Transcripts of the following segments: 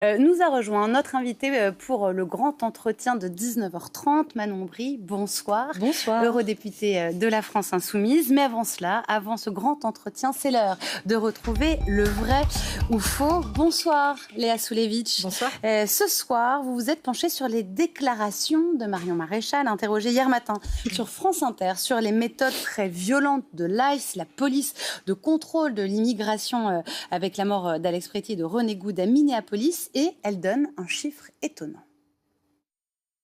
Nous a rejoint notre invité pour le grand entretien de 19h30, Manon Bry. Bonsoir, Bonsoir. eurodéputée de la France Insoumise. Mais avant cela, avant ce grand entretien, c'est l'heure de retrouver le vrai ou faux. Bonsoir, Léa Soulevitch. Bonsoir. Ce soir, vous vous êtes penchée sur les déclarations de Marion Maréchal, interrogée hier matin sur France Inter, sur les méthodes très violentes de l'ICE, la police de contrôle de l'immigration avec la mort d'Alex Préti et de René Goud à Minneapolis. Et elle donne un chiffre étonnant.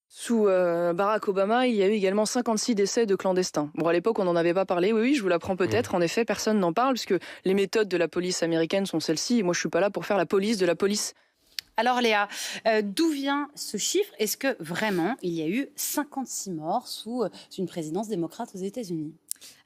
Sous Barack Obama, il y a eu également 56 décès de clandestins. Bon, à l'époque, on n'en avait pas parlé. Oui, je vous l'apprends peut-être. En effet, personne n'en parle, puisque les méthodes de la police américaine sont celles-ci. Et moi, je ne suis pas là pour faire la police de la police. Alors Léa, d'où vient ce chiffre? Est-ce que vraiment, il y a eu 56 morts sous une présidence démocrate aux États-Unis?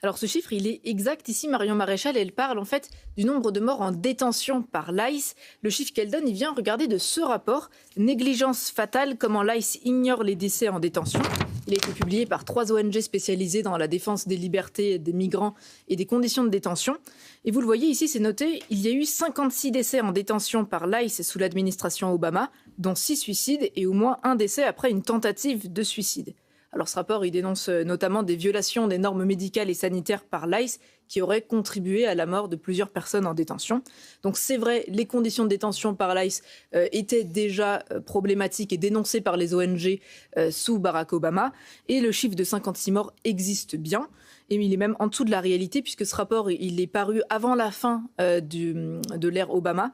Alors ce chiffre, il est exact. Ici, Marion Maréchal, elle parle en fait du nombre de morts en détention par l'ICE. Le chiffre qu'elle donne, il vient regarder de ce rapport, Négligence fatale, comment l'ICE ignore les décès en détention. Il a été publié par 3 ONG spécialisées dans la défense des libertés des migrants et des conditions de détention. Et vous le voyez ici, c'est noté, il y a eu 56 décès en détention par l'ICE sous l'administration Obama, dont 6 suicides et au moins un décès après une tentative de suicide. Alors ce rapport, il dénonce notamment des violations des normes médicales et sanitaires par l'ICE qui auraient contribué à la mort de plusieurs personnes en détention. Donc c'est vrai, les conditions de détention par l'ICE étaient déjà problématiques et dénoncées par les ONG sous Barack Obama. Et le chiffre de 56 morts existe bien. Et il est même en dessous de la réalité, puisque ce rapport, il est paru avant la fin de l'ère Obama.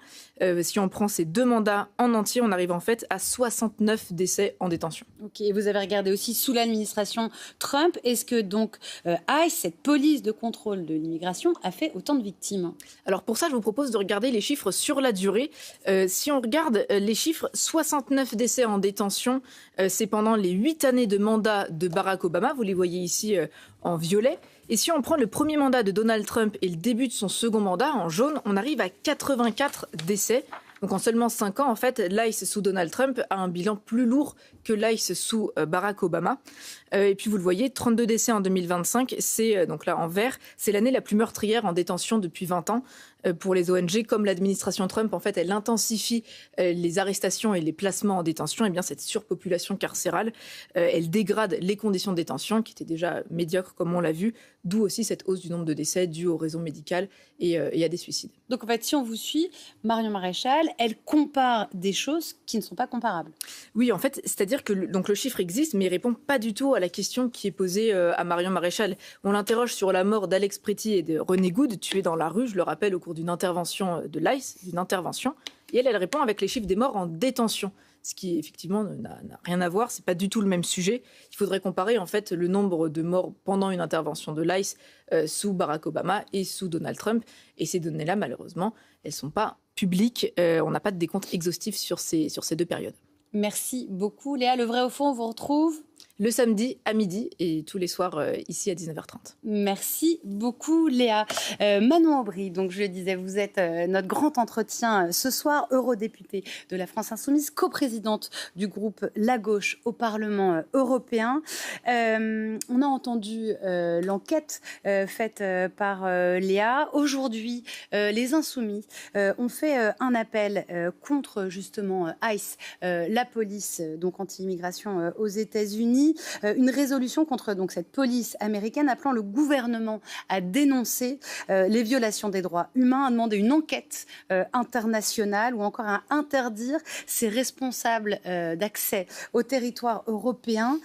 Si on prend ces 2 mandats en entier, on arrive en fait à 69 décès en détention. Ok, et vous avez regardé aussi sous l'administration Trump. Est-ce que donc ICE, cette police de contrôle de l'immigration, a fait autant de victimes? Alors pour ça, je vous propose de regarder les chiffres sur la durée. Si on regarde les chiffres, 69 décès en détention, c'est pendant les 8 années de mandat de Barack Obama. Vous les voyez ici en violet. Et si on prend le premier mandat de Donald Trump et le début de son second mandat, en jaune, on arrive à 84 décès. Donc en seulement 5 ans, en fait, l'ICE sous Donald Trump a un bilan plus lourd que l'ICE sous Barack Obama. Et puis vous le voyez, 32 décès en 2025, c'est donc là en vert, c'est l'année la plus meurtrière en détention depuis 20 ans pour les ONG. Comme l'administration Trump, en fait, elle intensifie les arrestations et les placements en détention. Et bien cette surpopulation carcérale, elle dégrade les conditions de détention qui étaient déjà médiocres, comme on l'a vu, d'où aussi cette hausse du nombre de décès due aux raisons médicales et à des suicides. Donc en fait, si on vous suit, Marion Maréchal, elle compare des choses qui ne sont pas comparables. Oui, en fait, c'est-à-dire que donc le chiffre existe, mais il répond pas du tout à la question qui est posée à Marion Maréchal. On l'interroge sur la mort d'Alex Préti et de René Goud, tués dans la rue, je le rappelle, au cours d'une intervention de l'ICE, et elle répond avec les chiffres des morts en détention. Ce qui effectivement n'a rien à voir, c'est pas du tout le même sujet. Il faudrait comparer en fait le nombre de morts pendant une intervention de l'ICE sous Barack Obama et sous Donald Trump. Et ces données-là, malheureusement, elles sont pas publiques. On n'a pas de décompte exhaustif sur ces 2 périodes. Merci beaucoup. Léa, le vrai au fond, on vous retrouve le samedi à midi et tous les soirs ici à 19h30. Merci beaucoup Léa. Manon Aubry, donc je le disais, vous êtes notre grand entretien ce soir, eurodéputée de la France Insoumise, coprésidente du groupe La Gauche au Parlement européen. On a entendu l'enquête faite par Léa. Aujourd'hui, les Insoumis ont fait un appel contre justement ICE, la police donc anti-immigration aux États-Unis. Une résolution contre donc, cette police américaine appelant le gouvernement à dénoncer les violations des droits humains, à demander une enquête internationale ou encore à interdire ces responsables d'accès au territoire européen.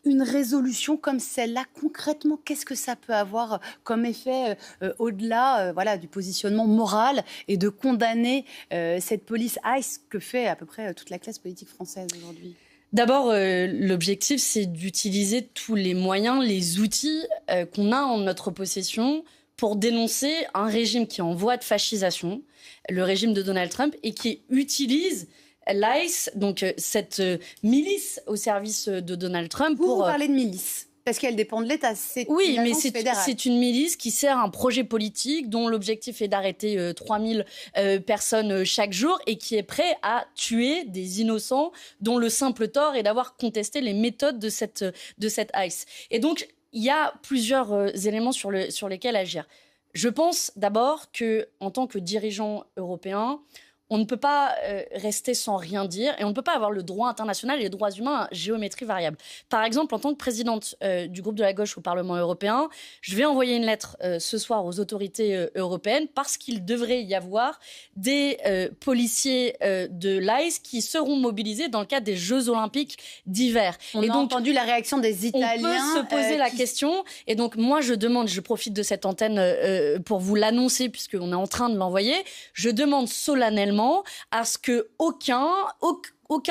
Une résolution comme celle-là, concrètement, qu'est-ce que ça peut avoir comme effet au-delà du positionnement moral et de condamner cette police ICE que fait à peu près toute la classe politique française aujourd'hui? D'abord, l'objectif, c'est d'utiliser tous les moyens, les outils qu'on a en notre possession pour dénoncer un régime qui est en voie de fascisation, le régime de Donald Trump, et qui utilise l'ICE, donc cette milice au service de Donald Trump. Vous parlez de milice parce qu'elle dépend de l'État. Oui, mais c'est une milice qui sert un projet politique dont l'objectif est d'arrêter 3000 personnes chaque jour et qui est prêt à tuer des innocents dont le simple tort est d'avoir contesté les méthodes de cette ICE. Et donc, il y a plusieurs éléments sur lesquels agir. Je pense d'abord qu'en tant que dirigeant européen, on ne peut pas rester sans rien dire et on ne peut pas avoir le droit international et les droits humains à géométrie variable. Par exemple, en tant que présidente du groupe de la gauche au Parlement européen, je vais envoyer une lettre ce soir aux autorités européennes parce qu'il devrait y avoir des policiers de l'ICE qui seront mobilisés dans le cadre des Jeux Olympiques d'hiver. On a entendu la réaction des Italiens. On peut se poser la question. Et donc, moi, je profite de cette antenne pour vous l'annoncer puisqu'on est en train de l'envoyer. Je demande solennellement à ce que aucun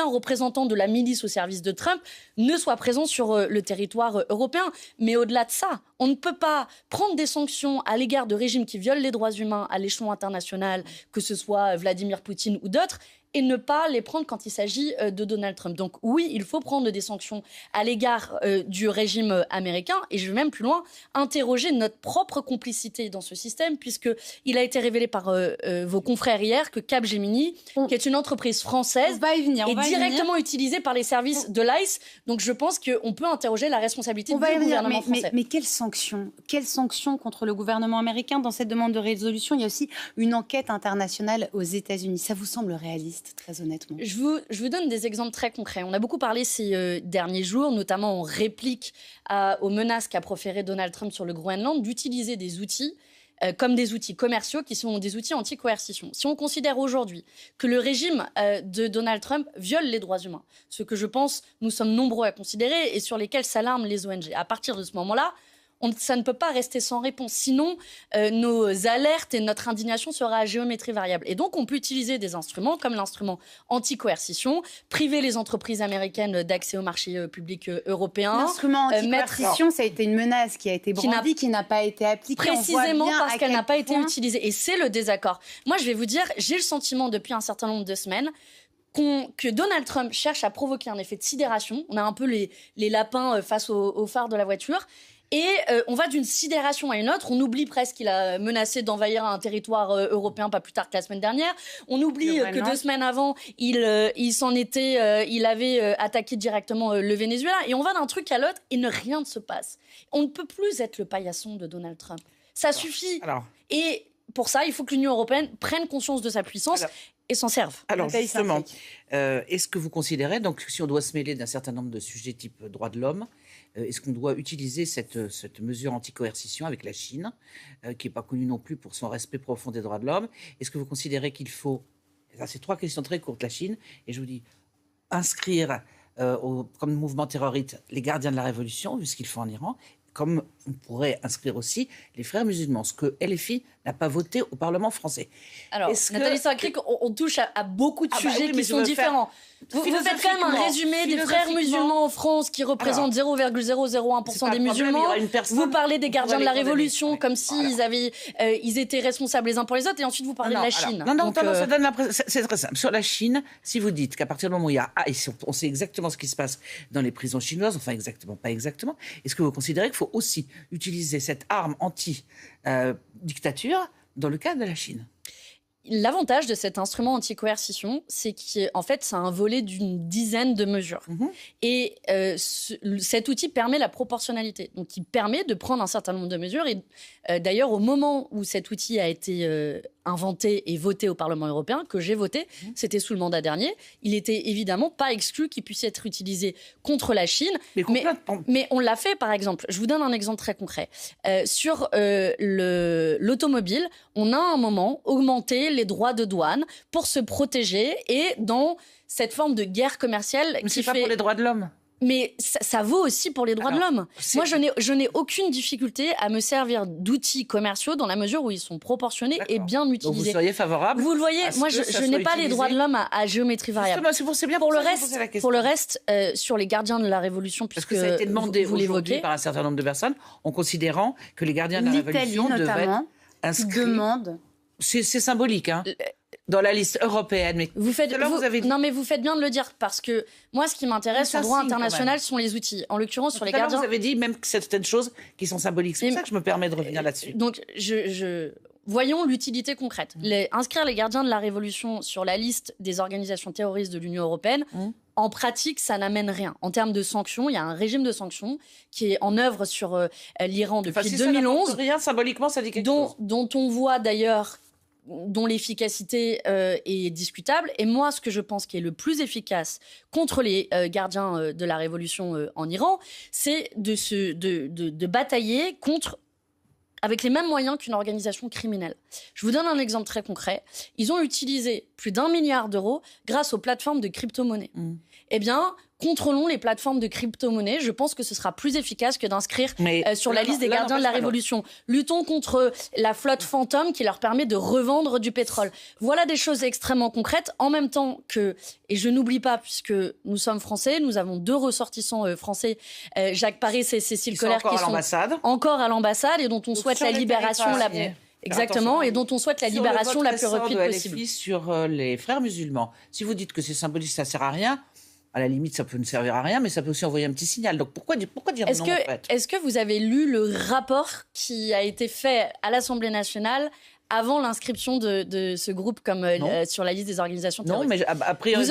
représentant de la milice au service de Trump ne soit présent sur le territoire européen. Mais au-delà de ça, on ne peut pas prendre des sanctions à l'égard de régimes qui violent les droits humains à l'échelon international, que ce soit Vladimir Poutine ou d'autres, et ne pas les prendre quand il s'agit de Donald Trump. Donc oui, il faut prendre des sanctions à l'égard du régime américain, et je vais même plus loin, interroger notre propre complicité dans ce système, puisqu'il a été révélé par vos confrères hier que Capgemini, qui est une entreprise française, est directement utilisée par les services de l'ICE. Donc je pense qu'on peut interroger la responsabilité du gouvernement français. Mais quelles sanctions contre le gouvernement américain? Dans cette demande de résolution, il y a aussi une enquête internationale aux États-Unis. Ça vous semble réaliste? Très honnêtement. Je vous donne des exemples très concrets. On a beaucoup parlé ces derniers jours, notamment en réplique aux menaces qu'a proférées Donald Trump sur le Groenland, d'utiliser des outils comme des outils commerciaux qui sont des outils anti-coercition. Si on considère aujourd'hui que le régime de Donald Trump viole les droits humains, ce que je pense nous sommes nombreux à considérer et sur lesquels s'alarment les ONG, à partir de ce moment-là, ça ne peut pas rester sans réponse. Sinon, nos alertes et notre indignation sera à géométrie variable. Et donc, on peut utiliser des instruments comme l'instrument anti-coercition, priver les entreprises américaines d'accès au marché public européen. L'instrument anti-coercition, ça a été une menace qui a été brandie, qui n'a pas été appliquée. Précisément parce qu'elle n'a pas été utilisée. Et c'est le désaccord. Moi, je vais vous dire, j'ai le sentiment depuis un certain nombre de semaines que Donald Trump cherche à provoquer un effet de sidération. On a un peu les lapins face au phare de la voiture. Et on va d'une sidération à une autre. On oublie presque qu'il a menacé d'envahir un territoire européen pas plus tard que la semaine dernière. On oublie que 2 semaines avant, il avait attaqué directement le Venezuela. Et on va d'un truc à l'autre et rien ne se passe. On ne peut plus être le paillasson de Donald Trump. Ça suffit. Et pour ça, il faut que l'Union européenne prenne conscience de sa puissance et s'en serve. Alors justement, est-ce que vous considérez, donc si on doit se mêler d'un certain nombre de sujets type droits de l'homme, est-ce qu'on doit utiliser cette mesure anti-coercition avec la Chine, qui n'est pas connue non plus pour son respect profond des droits de l'homme? Est-ce que vous considérez qu'il faut... C'est 3 questions très courtes, la Chine, et je vous dis, inscrire comme mouvement terroriste les gardiens de la révolution, vu ce qu'ils font en Iran, comme on pourrait inscrire aussi les frères musulmans, ce que LFI n'a pas voté au Parlement français. Alors, Nathalie Sarkrik, on touche à beaucoup de sujets qui sont différents. Vous faites quand même un résumé des frères musulmans en France qui représentent 0,001% des musulmans. Vous parlez des gardiens de la Révolution comme s'ils ils étaient responsables les uns pour les autres, et ensuite vous parlez de la Chine. Ça donne c'est très simple. Sur la Chine, si vous dites qu'à partir du moment où il y a... on sait exactement ce qui se passe dans les prisons chinoises, enfin exactement, pas exactement, est-ce que vous considérez qu'il faut aussi utiliser cette arme anti-dictature dans le cas de la Chine? L'avantage de cet instrument anti-coercition, c'est qu'en fait, c'est un volet d'une dizaine de mesures. Et cet outil permet la proportionnalité. Donc, il permet de prendre un certain nombre de mesures. Et d'ailleurs, au moment où cet outil a été inventé et voté au Parlement européen, que j'ai voté, c'était sous le mandat dernier, il était évidemment pas exclu qu'il puisse être utilisé contre la Chine. Mais on l'a fait, par exemple. Je vous donne un exemple très concret. Sur l'automobile, on a à un moment augmenté les droits de douane pour se protéger, et dans cette forme de guerre commerciale qui fait... pas pour les droits de l'homme. Mais ça vaut aussi pour les droits de l'homme. Moi, je n'ai aucune difficulté à me servir d'outils commerciaux dans la mesure où ils sont proportionnés et bien utilisés. Donc vous seriez favorable? Vous le voyez, moi, je n'ai pas les droits de l'homme à géométrie variable. Pour le reste, sur les gardiens de la Révolution, puisque parce que ça a été demandé aujourd'hui par un certain nombre de personnes, en considérant que les gardiens de la Révolution devaient être inscrits. C'est symbolique, hein, dans la liste européenne. Mais vous faites bien de le dire, parce que moi, ce qui m'intéresse en droit international sont les outils. En l'occurrence, sur les gardiens... Vous avez dit même que certaines choses qui sont symboliques. C'est pour ça que je me permets de revenir là-dessus. Donc, voyons l'utilité concrète. Inscrire les gardiens de la Révolution sur la liste des organisations terroristes de l'Union européenne, en pratique, ça n'amène rien. En termes de sanctions, il y a un régime de sanctions qui est en œuvre sur l'Iran depuis 2011. Rien, symboliquement, ça dit quelque chose. Dont on voit d'ailleurs dont l'efficacité est discutable. Et moi, ce que je pense qui est le plus efficace contre les gardiens de la révolution en Iran, c'est de batailler avec les mêmes moyens qu'une organisation criminelle. Je vous donne un exemple très concret. Ils ont utilisé plus d'1 milliard d'euros grâce aux plateformes de crypto-monnaie. Eh bien, contrôlons les plateformes de crypto-monnaie. Je pense que ce sera plus efficace que d'inscrire sur la liste des gardiens de la Révolution. Luttons contre la flotte fantôme qui leur permet de revendre du pétrole. Voilà des choses extrêmement concrètes. En même temps que, et je n'oublie pas, puisque nous sommes français, nous avons 2 ressortissants français, Jacques Paris et Cécile Collère, qui sont encore à l'ambassade et dont on souhaite la libération Exactement, et dont on souhaite la libération la plus rapide possible. Sur les frères musulmans, si vous dites que c'est symbolique, ça sert à rien. À la limite, ça peut ne servir à rien, mais ça peut aussi envoyer un petit signal. Donc pourquoi dire non, en fait ? Est-ce que vous avez lu le rapport qui a été fait à l'Assemblée nationale avant l'inscription de ce groupe comme sur la liste des organisations terroristes? Non, mais a priori...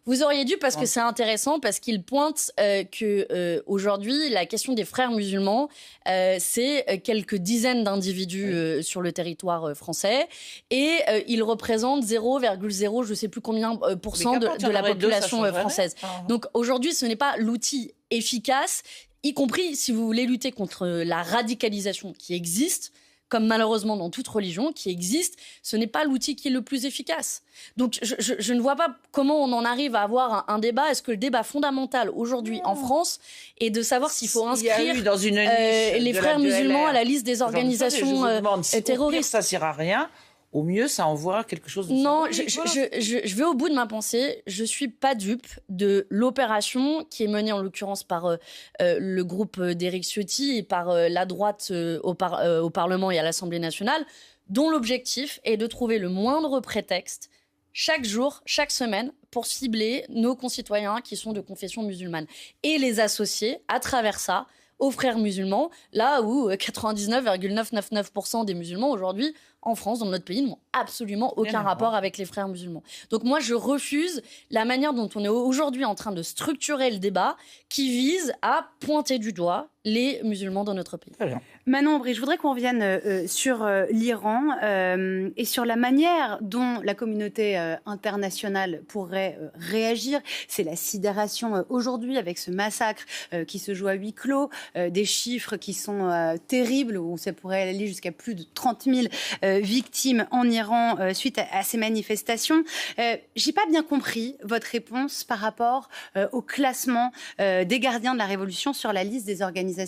Vous auriez dû, parce que c'est intéressant, parce qu'il pointe que aujourd'hui, la question des frères musulmans, c'est quelques dizaines d'individus sur le territoire français, et ils représentent 0,0 je ne sais plus combien % de la population française. Donc aujourd'hui, ce n'est pas l'outil efficace, y compris si vous voulez lutter contre la radicalisation qui existe, comme malheureusement dans toute religion qui existe, ce n'est pas l'outil qui est le plus efficace. Donc je ne vois pas comment on en arrive à avoir un débat. Est-ce que le débat fondamental aujourd'hui en France est de savoir s'il faut inscrire dans une les frères musulmans à la liste des organisations terroristes? Ça ne sert à rien. Au mieux, ça envoie quelque chose de... Non, je vais au bout de ma pensée. Je ne suis pas dupe de l'opération qui est menée en l'occurrence par le groupe d'Éric Ciotti et par la droite au Parlement et à l'Assemblée nationale, dont l'objectif est de trouver le moindre prétexte chaque jour, chaque semaine, pour cibler nos concitoyens qui sont de confession musulmane et les associer à travers ça aux frères musulmans, là où 99,999% des musulmans aujourd'hui en France, dans notre pays, n'ont absolument aucun rapport avec les frères musulmans. Donc moi, je refuse la manière dont on est aujourd'hui en train de structurer le débat qui vise à pointer du doigt les musulmans dans notre pays. Manon Aubry, je voudrais qu'on revienne sur l'Iran et sur la manière dont la communauté internationale pourrait réagir. C'est la sidération aujourd'hui avec ce massacre qui se joue à huis clos, des chiffres qui sont terribles, où ça pourrait aller jusqu'à plus de 30 000 victimes en Iran suite à ces manifestations. J'ai pas bien compris votre réponse par rapport au classement des gardiens de la Révolution sur la liste des organisations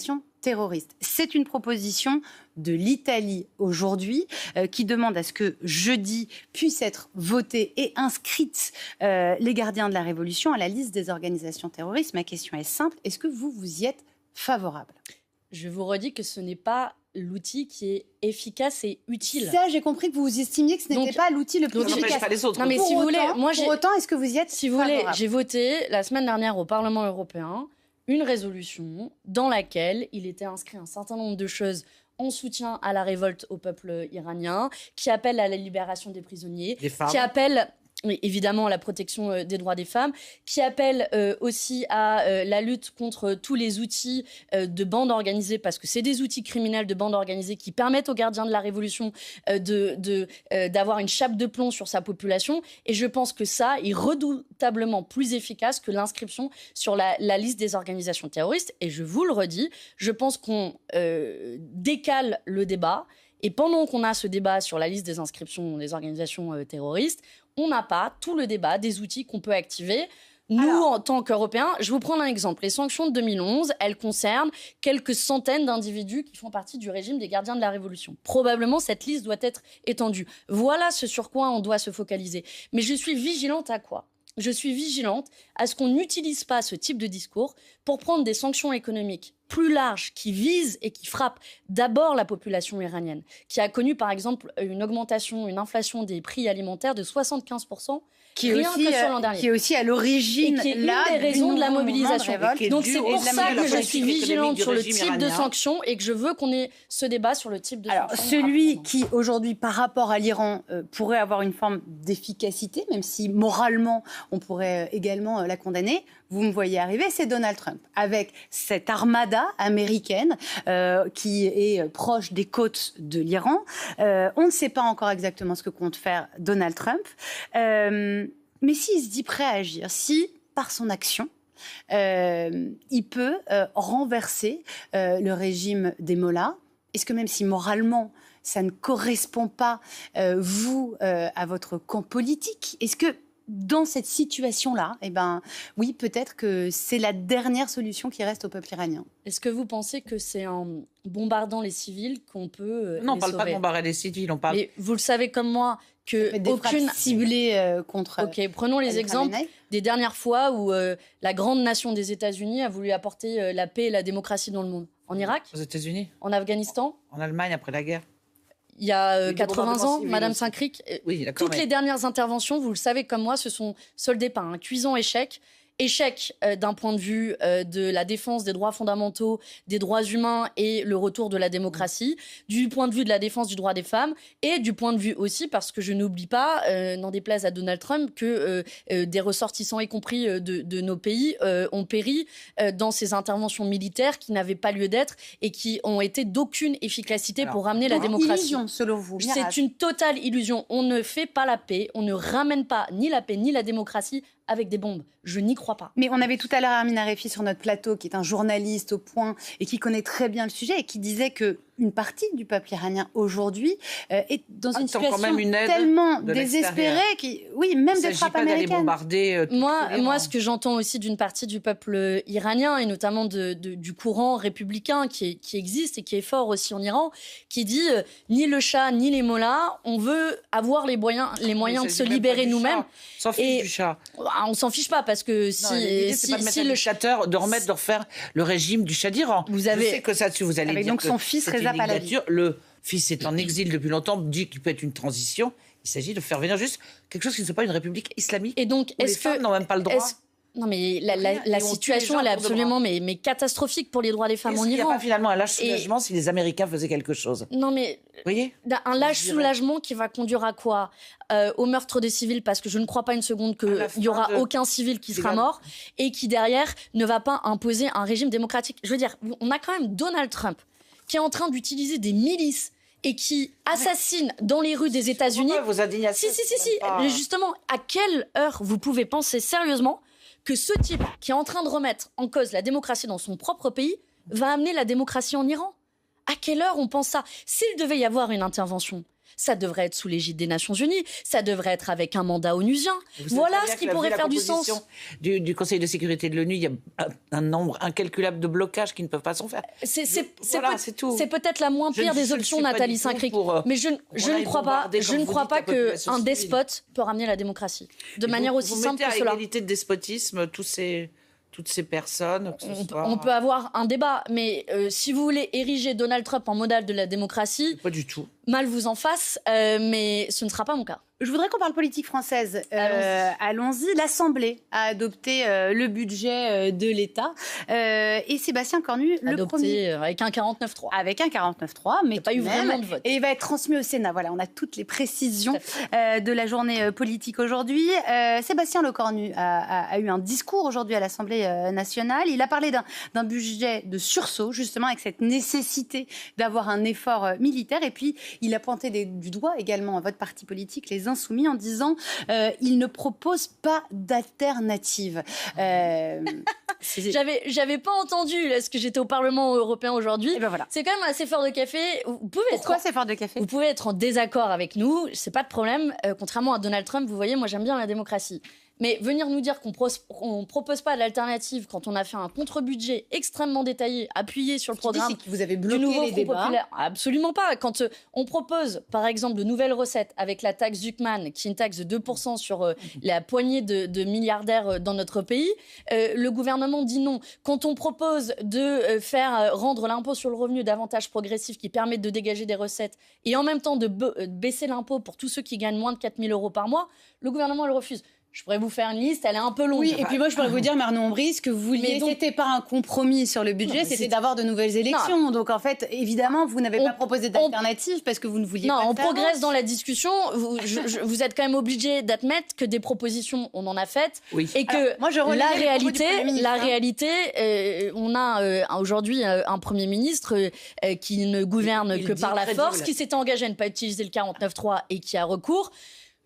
terroristes. C'est une proposition de l'Italie aujourd'hui qui demande à ce que jeudi puissent être votés et inscrites les gardiens de la Révolution à la liste des organisations terroristes. Ma question est simple, est-ce que vous y êtes favorable? Je vous redis que ce n'est pas l'outil qui est efficace et utile. Ça, j'ai compris que vous estimiez que ce n'était pas l'outil le plus efficace. Pas les autres. Non, mais si vous voulez, moi, pour autant, est-ce que vous y êtes favorable? J'ai voté la semaine dernière au Parlement européen une résolution dans laquelle il était inscrit un certain nombre de choses en soutien à la révolte au peuple iranien, qui appelle à la libération des prisonniers, qui appelle évidemment à la protection des droits des femmes, qui appelle aussi à la lutte contre tous les outils de bandes organisées, parce que c'est des outils criminels de bandes organisées qui permettent aux gardiens de la Révolution d'avoir une chape de plomb sur sa population. Et je pense que ça est redoutablement plus efficace que l'inscription sur la liste des organisations terroristes. Et je vous le redis, je pense qu'on décale le débat. Et pendant qu'on a ce débat sur la liste des inscriptions des organisations terroristes, on n'a pas tout le débat des outils qu'on peut activer. Nous, en tant qu'Européens, je vous prends un exemple. Les sanctions de 2011, elles concernent quelques centaines d'individus qui font partie du régime des gardiens de la Révolution. Probablement, cette liste doit être étendue. Voilà ce sur quoi on doit se focaliser. Mais je suis vigilante à quoi ? Je suis vigilante à ce qu'on n'utilise pas ce type de discours pour prendre des sanctions économiques plus larges qui visent et qui frappent d'abord la population iranienne, qui a connu par exemple une augmentation, une inflation des prix alimentaires de 75% qui est rien aussi, que sur l'an dernier. qui est aussi à l'origine Et qui est une là, des raisons de la mobilisation. Donc c'est pour ça que je suis vigilante sur le type de sanctions et que je veux qu'on ait ce débat sur le type de sanctions. Alors celui qui aujourd'hui par rapport à l'Iran pourrait avoir une forme d'efficacité, même si moralement on pourrait également la condamner, vous me voyez arriver, c'est Donald Trump, avec cette armada américaine qui est proche des côtes de l'Iran. On ne sait pas encore exactement ce que compte faire Donald Trump, mais s'il se dit prêt à agir, si par son action, il peut renverser le régime des mollahs, est-ce que même si moralement ça ne correspond pas, à votre camp politique, est-ce que dans cette situation-là, oui, peut-être que c'est la dernière solution qui reste au peuple iranien. Est-ce que vous pensez que c'est en bombardant les civils qu'on peut Non, on ne les parle sauver? pas de bombarder les civils, on parle... Mais vous le savez comme moi que Des aucune frappes ciblées contre... Ok, prenons les Ali exemples Khamenei. des dernières fois où la grande nation des États-Unis a voulu apporter la paix et la démocratie dans le monde. En Irak, Aux États-Unis, en Afghanistan, en Allemagne, après la guerre. il y a des 80 bombardements ans, civils Madame aussi. Saint-Cric. Oui, d'accord. Toutes les dernières interventions, vous le savez comme moi, se sont soldées par un cuisant échec. Échec d'un point de vue de la défense des droits fondamentaux, des droits humains et le retour de la démocratie, du point de vue de la défense du droit des femmes et du point de vue aussi, parce que je n'oublie pas, n'en déplaise à Donald Trump, que des ressortissants, y compris de nos pays, ont péri dans ces interventions militaires qui n'avaient pas lieu d'être et qui ont été d'aucune efficacité pour ramener la démocratie. Illusion, selon vous. C'est une totale illusion. On ne fait pas la paix, on ne ramène pas ni la paix ni la démocratie avec des bombes. Je n'y crois pas. Mais on avait tout à l'heure Amina Refi sur notre plateau, qui est un journaliste au point et qui connaît très bien le sujet et qui disait qu'une partie du peuple iranien aujourd'hui est dans une situation quand même une aide tellement de désespérée l'extérieur. oui, même Il des ne s'agit frappes pas d'aller américaines. bombarder tout l'Iran. Moi, ce que j'entends aussi d'une partie du peuple iranien, et notamment du courant républicain qui existe et qui est fort aussi en Iran, qui dit ni le Shah, ni les mollahs, on veut avoir les moyens de se libérer nous-mêmes. On s'en fiche du Shah. On s'en fiche pas, parce que L'idée, c'est pas de mettre un dictateur, de refaire le régime du Shah d'Iran. Vous avez... Je sais que ça, vous allez avec dire donc que son fils c'est Reza une Pahlavi. dictature. Le fils est en exil depuis longtemps, dit qu'il peut être une transition. Il s'agit de faire venir juste quelque chose qui ne soit pas une république islamique. Et donc, où les femmes n'ont même pas le droit. Non, mais la Et on tue les situation, gens elle est pour de absolument mais catastrophique pour les droits des femmes en Est-ce qu'il n'y a Iran. pas finalement un lâche soulagement si les Américains faisaient quelque chose? Non, mais Vous voyez, un lâche soulagement qui va conduire à quoi? Au meurtre des civils, parce que je ne crois pas une seconde qu'il n'y aura aucun civil qui sera mort, et qui derrière ne va pas imposer un régime démocratique. Je veux dire, on a quand même Donald Trump qui est en train d'utiliser des milices et qui assassine dans les rues des États-Unis. vos indignations. Si. Mais justement, à quelle heure vous pouvez penser sérieusement que ce type qui est en train de remettre en cause la démocratie dans son propre pays va amener la démocratie en Iran? À quelle heure on pense ça? S'il devait y avoir une intervention, ça devrait être sous l'égide des Nations Unies, ça devrait être avec un mandat onusien. Voilà ce qui pourrait faire du sens. Du Conseil de sécurité de l'ONU, il y a un nombre incalculable de blocages qui ne peuvent pas s'en faire. C'est tout. C'est peut-être la moins pire des options, Nathalie Saint-Cric. Mais je ne crois pas qu'un despote peut ramener la démocratie de manière aussi simple que cela. Vous mettez à égalité de despotisme toutes ces personnes. On peut avoir un débat, mais si vous voulez ériger Donald Trump en modèle de la démocratie, pas du tout. Mal vous en fasse, mais ce ne sera pas mon cas. Je voudrais qu'on parle politique française. Allons-y. L'Assemblée a adopté le budget de l'État. Et Sébastien Cornu, le premier... avec un 49-3. Avec un 49-3, mais pas eu vraiment de vote. Et il va être transmis au Sénat. Voilà, on a toutes les précisions de la journée politique aujourd'hui. Sébastien Lecornu a eu un discours aujourd'hui à l'Assemblée nationale. Il a parlé d'un budget de sursaut, justement, avec cette nécessité d'avoir un effort militaire. Et puis, il a pointé du doigt également votre parti politique, les Insoumis, en disant il ne propose pas d'alternative. J'avais pas entendu est-ce que j'étais au Parlement européen aujourd'hui. Voilà. C'est quand même assez fort de café. Pourquoi c'est fort de café? Vous pouvez être en désaccord avec nous, c'est pas de problème. Contrairement à Donald Trump, vous voyez, moi j'aime bien la démocratie. Mais venir nous dire qu'on propose pas d'alternative quand on a fait un contre-budget extrêmement détaillé, appuyé sur le programme que vous avez du bloqué nouveau les Front débats. Populaire, absolument pas. Quand on propose, par exemple, de nouvelles recettes avec la taxe Zuckman, qui est une taxe de 2% sur la poignée de milliardaires dans notre pays, le gouvernement dit non. Quand on propose de faire rendre l'impôt sur le revenu davantage progressif, qui permet de dégager des recettes, et en même temps de baisser l'impôt pour tous ceux qui gagnent moins de 4 000 € par mois, le gouvernement le refuse. Je pourrais vous faire une liste, elle est un peu longue. Oui, et puis moi, je pourrais vous dire, Manon Ombry, ce que vous vouliez, c'était pas un compromis sur le budget, c'était d'avoir de nouvelles élections. Non. Donc, en fait, évidemment, vous n'avez pas proposé d'alternative parce que vous ne vouliez pas. Non, on progresse dans la discussion. Vous êtes quand même obligé d'admettre que des propositions, on en a faites. Oui. Et que alors, moi, la réalité, on a aujourd'hui un Premier ministre qui ne gouverne que par la force, qui s'était engagé à ne pas utiliser le 49.3 et qui a recours.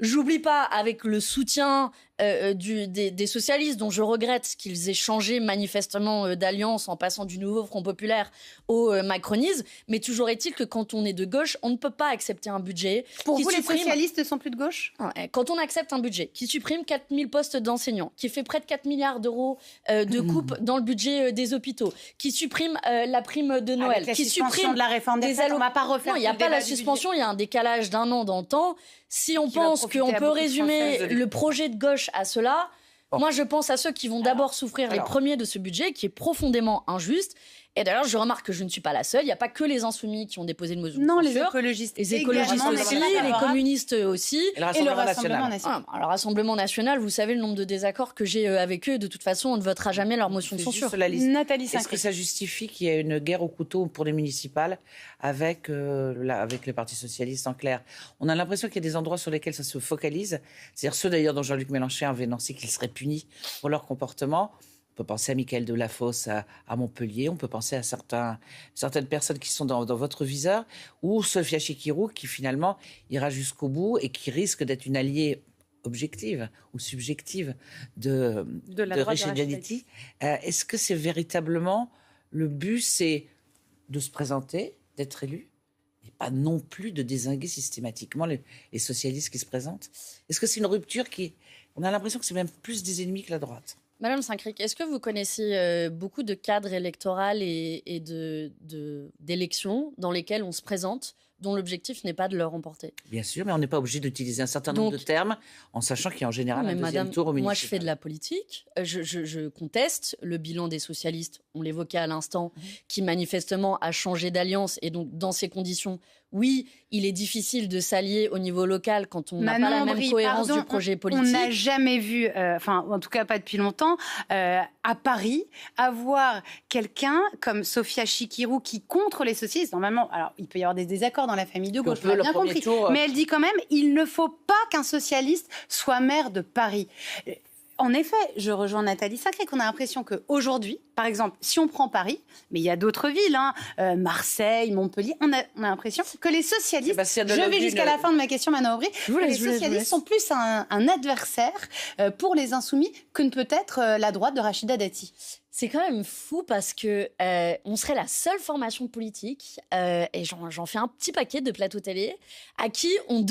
J'oublie pas, avec le soutien des socialistes, dont je regrette qu'ils aient changé manifestement d'alliance en passant du nouveau Front populaire au macronisme, mais toujours est-il que quand on est de gauche, on ne peut pas accepter un budget Pour vous, les socialistes ne sont plus de gauche ? Quand on accepte un budget qui supprime 4000 postes d'enseignants, qui fait près de 4 milliards d'euros de coupes dans le budget des hôpitaux, qui supprime la prime de Noël, avec la qui supprime de la réforme des retraites, on va pas refaire. Non, il n'y a pas la suspension, il y a un décalage d'1 an dans le temps. Si on pense qu'on peut résumer le projet de gauche à cela, moi je pense à ceux qui vont d'abord souffrir les premiers de ce budget qui est profondément injuste. Et d'ailleurs, je remarque que je ne suis pas la seule. Il n'y a pas que les Insoumis qui ont déposé une motion de censure. Non, les écologistes aussi, les communistes aussi. Et le Rassemblement national. Alors, le Rassemblement national, vous savez le nombre de désaccords que j'ai avec eux. De toute façon, on ne votera jamais leur motion de censure. Nathalie Est-ce que ça justifie qu'il y ait une guerre au couteau pour les municipales avec le Parti socialiste en clair? On a l'impression qu'il y a des endroits sur lesquels ça se focalise. C'est-à-dire ceux d'ailleurs dont Jean-Luc Mélenchon avait annoncé qu'ils seraient punis pour leur comportement. On peut penser à Michael Delafosse à Montpellier, on peut penser à certaines personnes qui sont dans votre viseur, ou Sophia Chikirou qui finalement ira jusqu'au bout et qui risque d'être une alliée objective ou subjective de Rachida Dati. Est-ce que c'est véritablement le but, c'est de se présenter, d'être élu, et pas non plus de dézinguer systématiquement les socialistes qui se présentent? Est-ce que c'est une rupture on a l'impression que c'est même plus des ennemis que la droite? Madame Saint-Cric, est-ce que vous connaissez beaucoup de cadres électoraux et d'élections dans lesquels on se présente, dont l'objectif n'est pas de leur remporter? Bien sûr, mais on n'est pas obligé d'utiliser un certain nombre de termes, en sachant qu'il y a en général un deuxième tour au municipal. Moi, je fais de la politique. Je conteste le bilan des socialistes, on l'évoquait à l'instant, qui manifestement a changé d'alliance. Et donc, dans ces conditions, oui, il est difficile de s'allier au niveau local quand on n'a pas la même cohérence du projet politique. On n'a jamais vu, en tout cas pas depuis longtemps, à Paris, avoir quelqu'un comme Sophia Chikirou qui, contre les socialistes, normalement, alors il peut y avoir des désaccords dans la famille de gauche, on l'a bien compris, mais elle dit quand même, il ne faut pas qu'un socialiste soit maire de Paris. En effet, je rejoins Nathalie Saint-Cric, on a l'impression qu'aujourd'hui, par exemple, si on prend Paris, mais il y a d'autres villes, Marseille, Montpellier, on a l'impression que les socialistes, je vais jusqu'à la fin de ma question, Manon Aubry, les socialistes sont plus un adversaire pour les Insoumis que ne peut être la droite de Rachida Dati. C'est quand même fou parce que on serait la seule formation politique, et j'en fais un petit paquet de plateaux télé, à qui on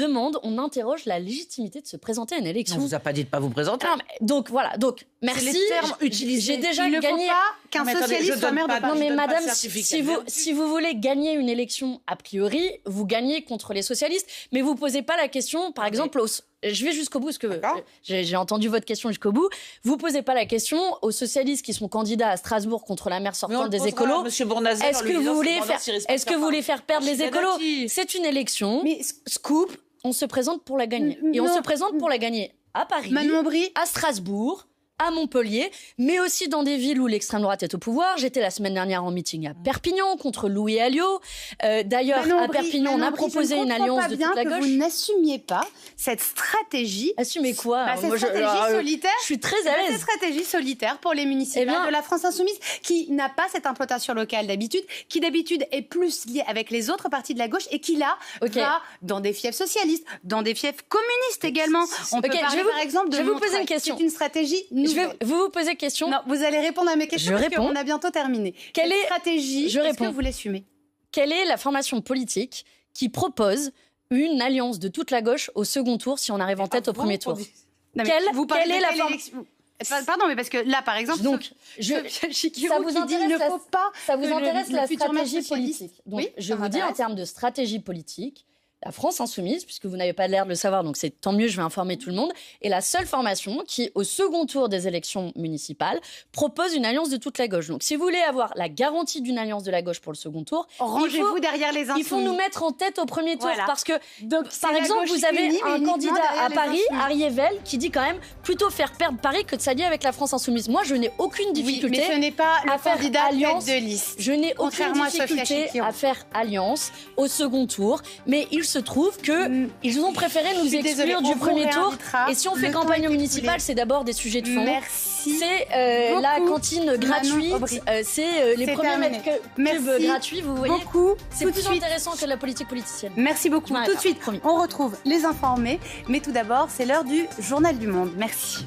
interroge la légitimité de se présenter à une élection. On vous a pas dit de pas vous présenter. Non, mais, donc voilà, merci. Les termes utilisés. J'ai déjà gagné. Qu'un socialiste soit maire de Paris. Non mais madame, si vous voulez gagner une élection, a priori, vous gagnez contre les socialistes, mais vous posez pas la question, par exemple, je vais jusqu'au bout, parce que j'ai entendu votre question jusqu'au bout. Vous posez pas la question aux socialistes qui sont candidats à Strasbourg contre la maire sortante des écolos. Est-ce que vous voulez faire perdre les écolos? C'est une élection. Mais scoop, on se présente pour la gagner. Et on se présente pour la gagner à Paris, à Strasbourg, à Montpellier, mais aussi dans des villes où l'extrême droite est au pouvoir. J'étais la semaine dernière en meeting à Perpignan contre Louis Alliot. D'ailleurs, à Perpignan, on a proposé une alliance de toute la gauche. Vous n'assumiez pas cette stratégie. Assumez quoi? Cette stratégie solitaire. Je suis très à l'aise. Cette stratégie solitaire pour les municipales de la France insoumise, qui n'a pas cette implantation locale d'habitude, qui d'habitude est plus liée avec les autres partis de la gauche et qui là va dans des fiefs socialistes, dans des fiefs communistes également. On peut parler par exemple de. Je vais vous poser une question. C'est une stratégie. Vous posez question. Non, vous allez répondre à mes questions parce qu'on a bientôt terminé. Quelle stratégie est-ce que vous l'assumez? Quelle est la formation politique qui propose une alliance de toute la gauche au second tour si on arrive en tête au premier tour? Quelle est la formation? Pardon, mais parce que là, par exemple, donc, ça vous intéresse la stratégie politique. Donc, je vous dis en termes de stratégie politique, la France Insoumise, puisque vous n'avez pas l'air de le savoir, donc c'est tant mieux, je vais informer tout le monde, est la seule formation qui, au second tour des élections municipales, propose une alliance de toute la gauche. Donc si vous voulez avoir la garantie d'une alliance de la gauche pour le second tour, rangez-vous derrière les Insoumis. Il faut nous mettre en tête au premier tour, Voilà. parce que, Donc, par exemple, vous avez un candidat à Paris, Ariével, qui dit quand même plutôt faire perdre Paris que de s'allier avec la France Insoumise. Moi, je n'ai aucune difficulté mais ce n'est pas à le faire candidat alliance. tête de liste. Je n'ai aucune Contrairement à Sophia difficulté Chikirou. à faire alliance au second tour, mais il se trouve que ils ont préféré nous suis exclure désolée, du on vous premier tour. réinvitera. Et si on fait Le temps campagne est municipale, écoulé. c'est d'abord des sujets de fond. Merci. C'est la beaucoup, cantine gratuite, Aubry. c'est les C'est premiers terminé. mètres cubes Merci gratuits, vous voyez. beaucoup. C'est Tout de plus suite. intéressant que la politique politicienne. Merci beaucoup. Je m'arrête Tout de là, suite, promis. on retrouve les informés. Mais tout d'abord, c'est l'heure du Journal du Monde. Merci.